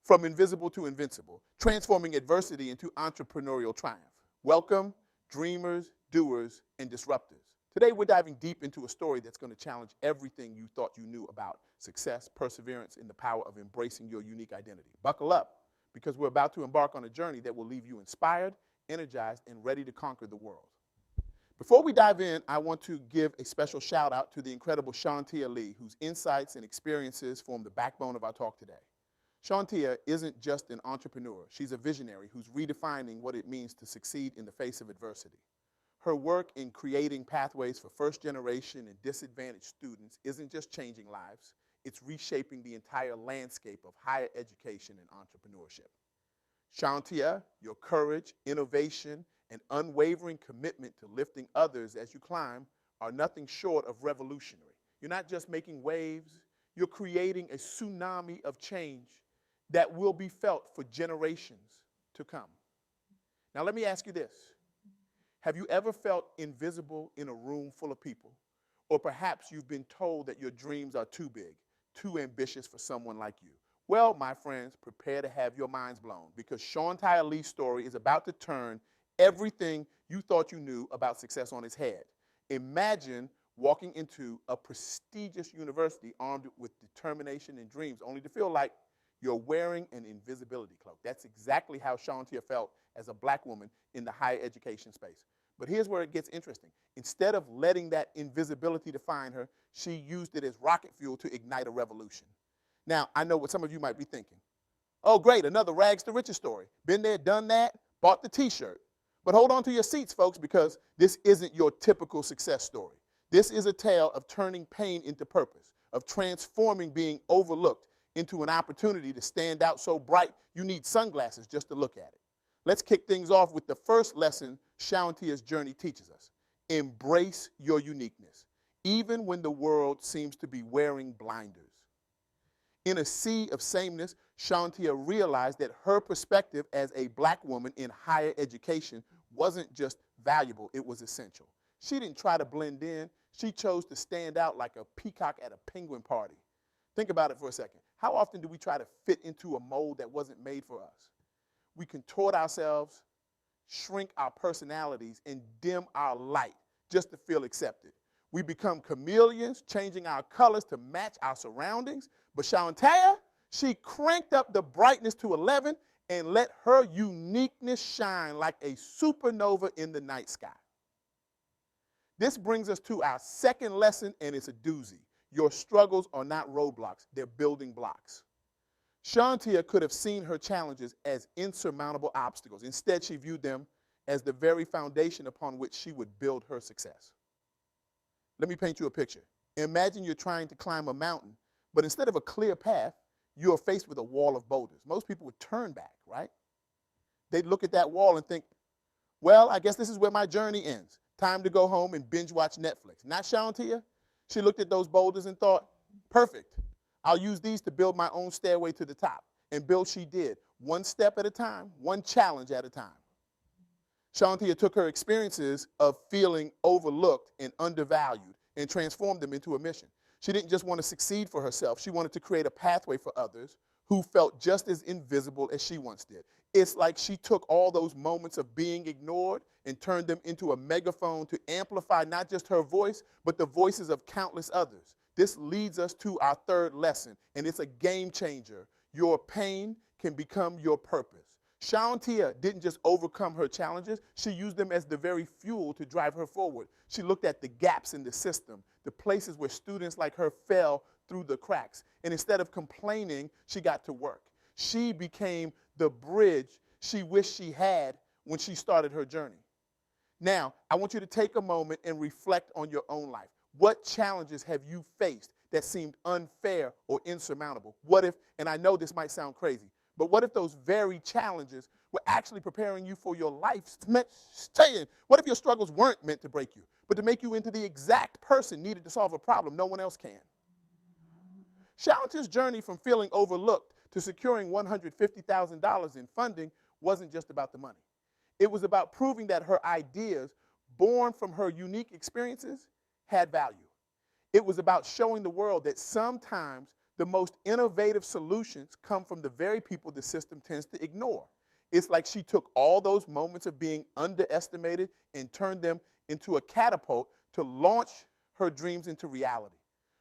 from invisible to invincible, transforming adversity into entrepreneurial triumph. Welcome, dreamers, doers, and disruptors. Today we're diving deep into a story that's going to challenge everything you thought you knew about success, perseverance, and the power of embracing your unique identity. Buckle up, because we're about to embark on a journey that will leave you inspired, energized, and ready to conquer the world. Before we dive in, I want to give a special shout out to the incredible Shawntia Lee, whose insights and experiences form the backbone of our talk today. Shawntia isn't just an entrepreneur. She's a visionary who's redefining what it means to succeed in the face of adversity. Her work in creating pathways for first-generation and disadvantaged students isn't just changing lives, it's reshaping the entire landscape of higher education and entrepreneurship. Shawntia, your courage, innovation, and unwavering commitment to lifting others as you climb are nothing short of revolutionary. You're not just making waves, you're creating a tsunami of change that will be felt for generations to come. Now let me ask you this. Have you ever felt invisible in a room full of people? Or perhaps you've been told that your dreams are too big, too ambitious for someone like you. Well, my friends, prepare to have your minds blown, because Shawntia Lee's story is about to turn everything you thought you knew about success on its head. Imagine walking into a prestigious university armed with determination and dreams, only to feel like you're wearing an invisibility cloak. That's exactly how Shawntia felt as a black woman in the higher education space. But here's where it gets interesting. Instead of letting that invisibility define her, she used it as rocket fuel to ignite a revolution. Now, I know what some of you might be thinking. Oh, great, another rags to riches story. Been there, done that, bought the t-shirt. But hold on to your seats, folks, because this isn't your typical success story. This is a tale of turning pain into purpose, of transforming being overlooked into an opportunity to stand out so bright you need sunglasses just to look at it. Let's kick things off with the first lesson Shawntia's journey teaches us. Embrace your uniqueness, even when the world seems to be wearing blinders. In a sea of sameness, Shawntia realized that her perspective as a black woman in higher education wasn't just valuable, it was essential. She didn't try to blend in, she chose to stand out like a peacock at a penguin party. Think about it for a second. How often do we try to fit into a mold that wasn't made for us? We contort ourselves, shrink our personalities, and dim our light just to feel accepted. We become chameleons, changing our colors to match our surroundings. But Shawntia, she cranked up the brightness to 11 and let her uniqueness shine like a supernova in the night sky. This brings us to our second lesson, and it's a doozy. Your struggles are not roadblocks, they're building blocks. Shawntia could have seen her challenges as insurmountable obstacles. Instead, she viewed them as the very foundation upon which she would build her success. Let me paint you a picture. Imagine you're trying to climb a mountain, but instead of a clear path, you're faced with a wall of boulders. Most people would turn back, right? They'd look at that wall and think, well, I guess this is where my journey ends. Time to go home and binge watch Netflix. Not Shawntia. She looked at those boulders and thought, perfect. I'll use these to build my own stairway to the top. And build she did, one step at a time, one challenge at a time. Shawntia took her experiences of feeling overlooked and undervalued and transformed them into a mission. She didn't just want to succeed for herself. She wanted to create a pathway for others who felt just as invisible as she once did. It's like she took all those moments of being ignored and turned them into a megaphone to amplify not just her voice, but the voices of countless others. This leads us to our third lesson, and it's a game changer. Your pain can become your purpose. Shawntia didn't just overcome her challenges, she used them as the very fuel to drive her forward. She looked at the gaps in the system, the places where students like her fell through the cracks. And instead of complaining, she got to work. She became the bridge she wished she had when she started her journey. Now, I want you to take a moment and reflect on your own life. What challenges have you faced that seemed unfair or insurmountable? What if, and I know this might sound crazy, but what if those very challenges were actually preparing you for your life? What if your struggles weren't meant to break you, but to make you into the exact person needed to solve a problem no one else can? Shawntia's journey from feeling overlooked to securing $150,000 in funding wasn't just about the money. It was about proving that her ideas, born from her unique experiences, had value. It was about showing the world that sometimes The most innovative solutions come from the very people the system tends to ignore. It's like she took all those moments of being underestimated and turned them into a catapult to launch her dreams into reality.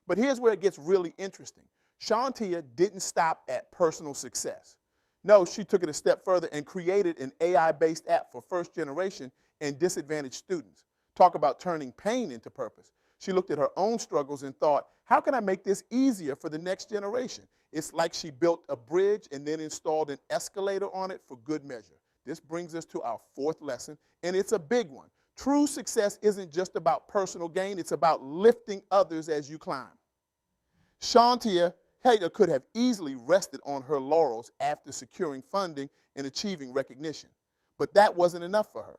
But here's where it gets really interesting. Shawntia didn't stop at personal success. No, she took it a step further and created an AI-based app for first generation and disadvantaged students. Talk about turning pain into purpose. She looked at her own struggles and thought, how can I make this easier for the next generation? It's like she built a bridge and then installed an escalator on it for good measure. This brings us to our fourth lesson, and it's a big one. True success isn't just about personal gain, it's about lifting others as you climb. Shawntia could have easily rested on her laurels after securing funding and achieving recognition. But that wasn't enough for her.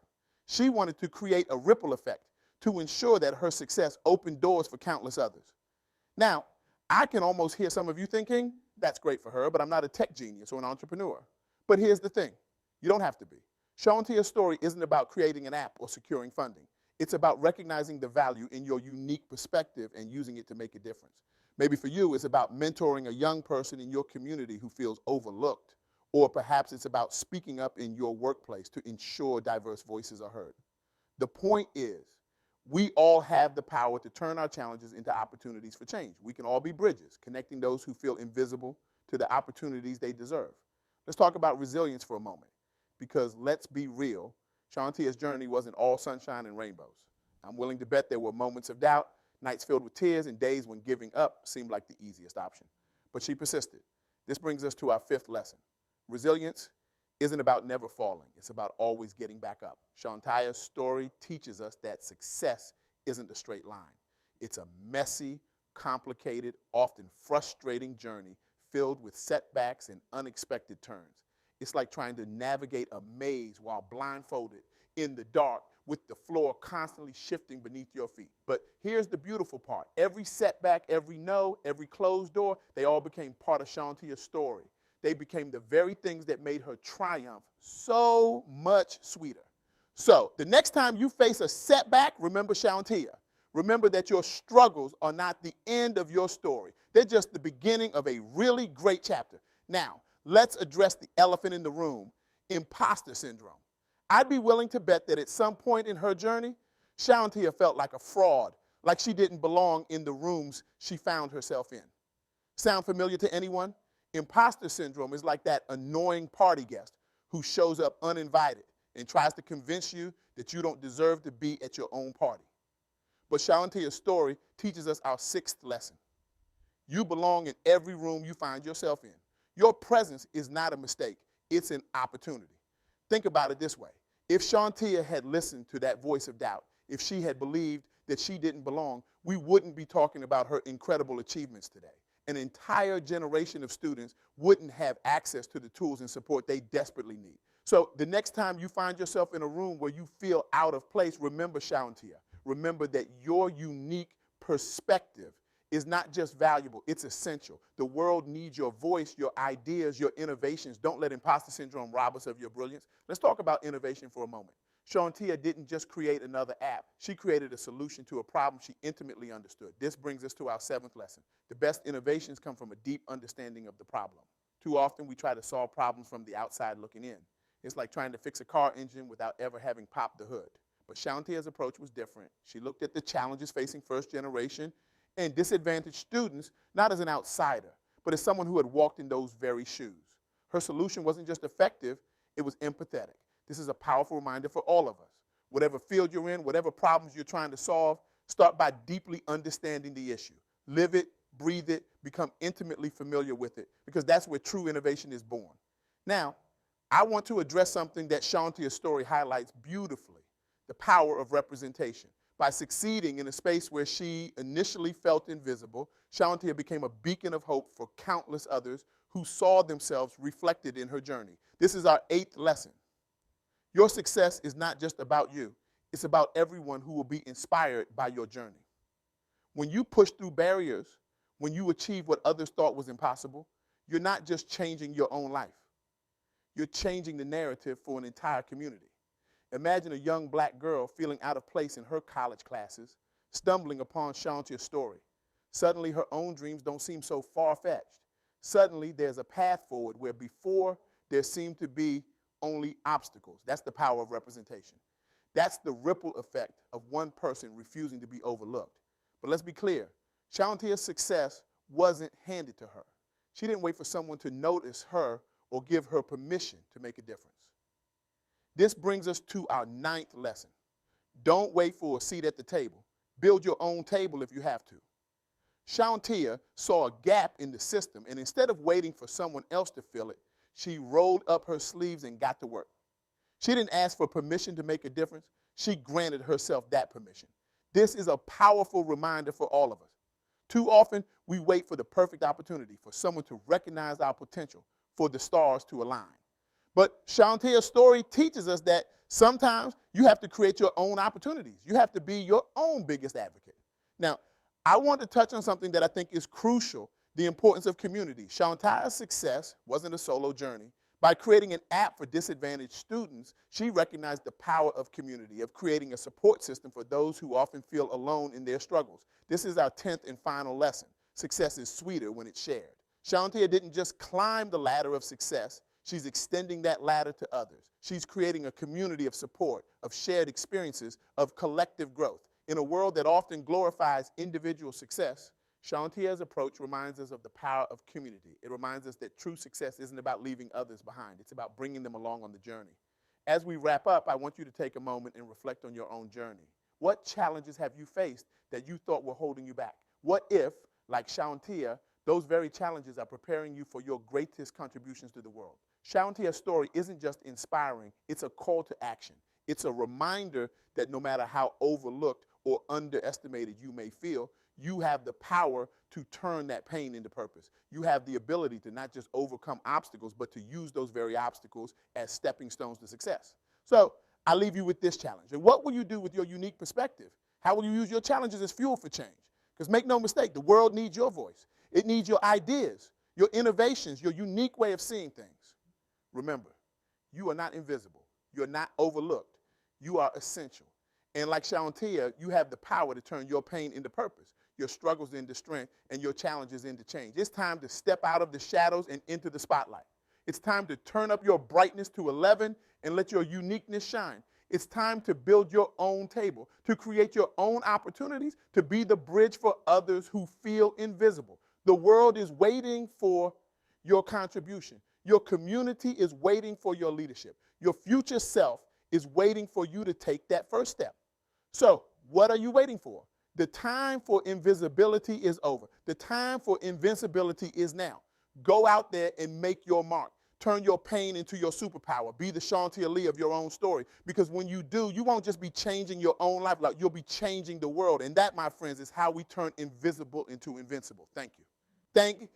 She wanted to create a ripple effect to ensure that her success opened doors for countless others. Now, I can almost hear some of you thinking, that's great for her, but I'm not a tech genius or an entrepreneur. But here's the thing, you don't have to be. Shawntia's story isn't about creating an app or securing funding. It's about recognizing the value in your unique perspective and using it to make a difference. Maybe for you, it's about mentoring a young person in your community who feels overlooked, or perhaps it's about speaking up in your workplace to ensure diverse voices are heard. The point is, we all have the power to turn our challenges into opportunities for change. We can all be bridges, connecting those who feel invisible to the opportunities they deserve. Let's talk about resilience for a moment, because let's be real, Shawntia's journey wasn't all sunshine and rainbows. I'm willing to bet there were moments of doubt, nights filled with tears, and days when giving up seemed like the easiest option. But she persisted. This brings us to our fifth lesson. Resilience isn't about never falling. It's about always getting back up. Shawntia's story teaches us that success isn't a straight line. It's a messy, complicated, often frustrating journey filled with setbacks and unexpected turns. It's like trying to navigate a maze while blindfolded in the dark with the floor constantly shifting beneath your feet. But here's the beautiful part. Every setback, every no, every closed door, they all became part of Shawntia's story. They became the very things that made her triumph so much sweeter. So the next time you face a setback, remember Shawntia. Remember that your struggles are not the end of your story. They're just the beginning of a really great chapter. Now, let's address the elephant in the room, imposter syndrome. I'd be willing to bet that at some point in her journey, Shawntia felt like a fraud, like she didn't belong in the rooms she found herself in. Sound familiar to anyone? Imposter syndrome is like that annoying party guest who shows up uninvited and tries to convince you that you don't deserve to be at your own party. But Shawntia's story teaches us our sixth lesson. You belong in every room you find yourself in. Your presence is not a mistake, it's an opportunity. Think about it this way. If Shawntia had listened to that voice of doubt, if she had believed that she didn't belong, we wouldn't be talking about her incredible achievements today. An entire generation of students wouldn't have access to the tools and support they desperately need. So the next time you find yourself in a room where you feel out of place, remember Shawntia. Remember that your unique perspective is not just valuable, it's essential. The world needs your voice, your ideas, your innovations. Don't let imposter syndrome rob us of your brilliance. Let's talk about innovation for a moment. Shawntia didn't just create another app. She created a solution to a problem she intimately understood. This brings us to our seventh lesson. The best innovations come from a deep understanding of the problem. Too often we try to solve problems from the outside looking in. It's like trying to fix a car engine without ever having popped the hood. But Shawntia's approach was different. She looked at the challenges facing first generation and disadvantaged students, not as an outsider, but as someone who had walked in those very shoes. Her solution wasn't just effective, it was empathetic. This is a powerful reminder for all of us. Whatever field you're in, whatever problems you're trying to solve, start by deeply understanding the issue. Live it, breathe it, become intimately familiar with it, because that's where true innovation is born. Now, I want to address something that Shawntia's story highlights beautifully, the power of representation. By succeeding in a space where she initially felt invisible, Shawntia became a beacon of hope for countless others who saw themselves reflected in her journey. This is our eighth lesson. Your success is not just about you. It's about everyone who will be inspired by your journey. When you push through barriers, when you achieve what others thought was impossible, you're not just changing your own life. You're changing the narrative for an entire community. Imagine a young black girl feeling out of place in her college classes, stumbling upon Shawntia's story. Suddenly, her own dreams don't seem so far-fetched. Suddenly, there's a path forward where before there seemed to be only obstacles. That's the power of representation. That's the ripple effect of one person refusing to be overlooked. But let's be clear, Shawntia's success wasn't handed to her. She didn't wait for someone to notice her or give her permission to make a difference. This brings us to our 9th lesson. Don't wait for a seat at the table. Build your own table if you have to. Shawntia saw a gap in the system, and instead of waiting for someone else to fill it, she rolled up her sleeves and got to work. She didn't ask for permission to make a difference. She granted herself that permission. This is a powerful reminder for all of us. Too often, we wait for the perfect opportunity, for someone to recognize our potential, for the stars to align. But Shawntia's story teaches us that sometimes you have to create your own opportunities. You have to be your own biggest advocate. Now, I want to touch on something that I think is crucial, the importance of community. Shawntia's success wasn't a solo journey. By creating an app for disadvantaged students, she recognized the power of community, of creating a support system for those who often feel alone in their struggles. This is our 10th and final lesson. Success is sweeter when it's shared. Shawntia didn't just climb the ladder of success. She's extending that ladder to others. She's creating a community of support, of shared experiences, of collective growth. In a world that often glorifies individual success, Shawntia's approach reminds us of the power of community. It reminds us that true success isn't about leaving others behind. It's about bringing them along on the journey. As we wrap up, I want you to take a moment and reflect on your own journey. What challenges have you faced that you thought were holding you back? What if, like Shawntia, those very challenges are preparing you for your greatest contributions to the world? Shawntia's story isn't just inspiring, it's a call to action. It's a reminder that no matter how overlooked or underestimated you may feel, you have the power to turn that pain into purpose. You have the ability to not just overcome obstacles, but to use those very obstacles as stepping stones to success. So I leave you with this challenge. And what will you do with your unique perspective? How will you use your challenges as fuel for change? Because make no mistake, the world needs your voice. It needs your ideas, your innovations, your unique way of seeing things. Remember, you are not invisible. You're not overlooked. You are essential. And like Shawntia, you have the power to turn your pain into purpose, your struggles into strength, and your challenges into change. It's time to step out of the shadows and into the spotlight. It's time to turn up your brightness to 11 and let your uniqueness shine. It's time to build your own table, to create your own opportunities, to be the bridge for others who feel invisible. The world is waiting for your contribution. Your community is waiting for your leadership. Your future self is waiting for you to take that first step. So, what are you waiting for? The time for invisibility is over. The time for invincibility is now. Go out there and make your mark. Turn your pain into your superpower. Be the Shawntia Lee of your own story. Because when you do, you won't just be changing your own life, like you'll be changing the world. And that, my friends, is how we turn invisible into invincible. Thank you.